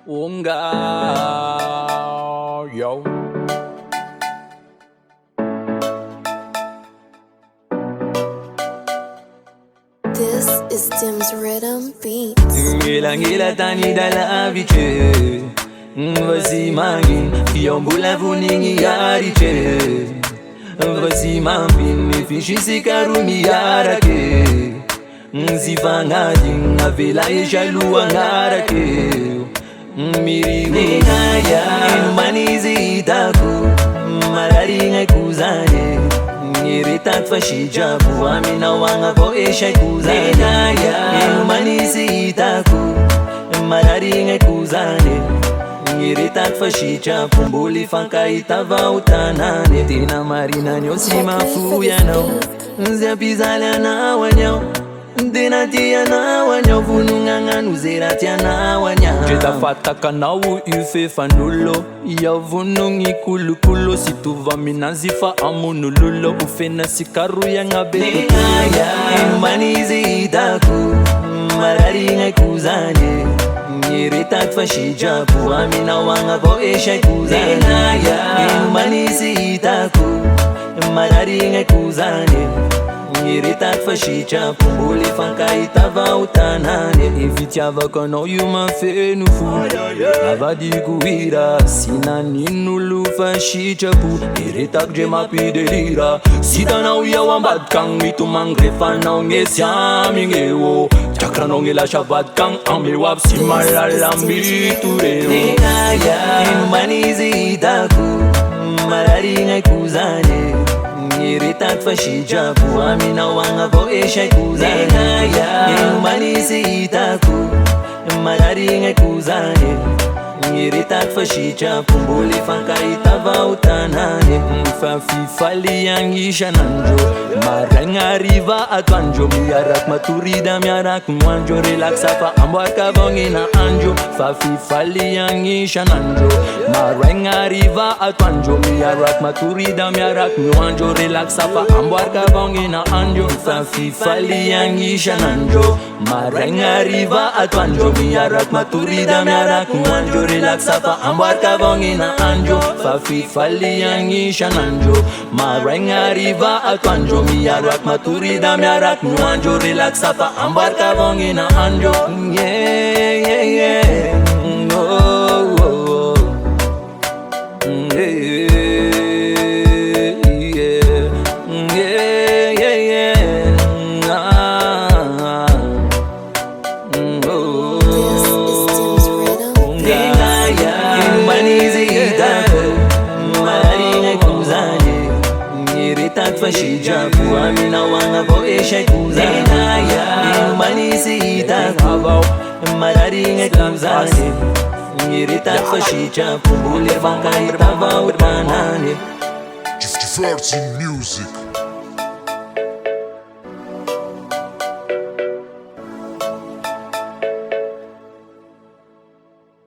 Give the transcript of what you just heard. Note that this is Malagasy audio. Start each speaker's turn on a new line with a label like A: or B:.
A: Unga, yo.
B: This is Dim's Rhythm Beats.
A: Ngila tani dala viche Vasi mangin Fiombula vuningi yariche Vasi mampin Fishisi karumi yarake Nzifangadi Avela eshalua ngarake Mirigu Nenaya Manizi itaku Malari ngekuzane Ngiritat fashijabu Amina wanga vo esha kuzane Nenaya Manizi itaku Malari ngekuzane Ngiritat fashijabu Mbuli fanka itava utanane Tina marina nyosi mafuya nao Nziapizala na wanyao Dena tia na wanya vununganga nuzera tia na wanya Jeta fataka na wu ufe fanulo Ya vunungi kulukulo Si tuva minazifa amunululo Ufe na sikaru ya ngabe Nenaya Manizi itaku Malari ngekuzane Ngiritat fashijabu Amina wanga vo esha kuzane Nenaya Manizi itaku Malari ngekuzane Ngiritat fashicha Pumbuli fanka itava utanane Evitiava kono yuma fenufu Avadi kuira Sina ninulu fashicha pu Ngiritak jema pidelira Sida na uya wambad kang Mitu mangrefa na unge siami ngewo Chakra nonge la shabad kang Ame wap simalala mitureo Nenaya Manizi itaku Malari ngekuzane Ngiritat fashijabu Amina wanga vo esha kuzane Nenaya Manizi itaku Malari ngekuzane Ngiritat fashijabu Mbuli fanka itava utanane Mfafifali yangisha nanjo Maranga riva atwanjo Miyarak maturida miyarak mwanjo Relaxa fa ambwaka vongi na anjo Fafifali yangisha nanjo Maranga riva atwanjo Miyarak maturida miyarak mwanjo Relaxa fa ambwaka vongi na anjo Fafifali yangisha nanjo Maranga riva atwanjo Miyarak maturida miyarak mwanjo Relaxa fa ambwaka vongi na anjo Fafifali yangisha nanjo Maranga riva atwanjo Miyarak maturida miyarak mwanjo Relaxa fa ambwaka vongi na anjo Yeah, yeah, yeah Oh, oh, oh. Yeah, yeah, yeah, yeah, yeah. Ah, oh,
B: This is Dim's Rhythm
A: Nenaya Manizi itaku Malari ngekuzane Ngiritat fashijabu Amina wanga vo esha kuzane Nenaya Manizi itaku Malari ngekuzane Ngiritat fashijabu Mbuli fanka itava utanane
C: Just Music.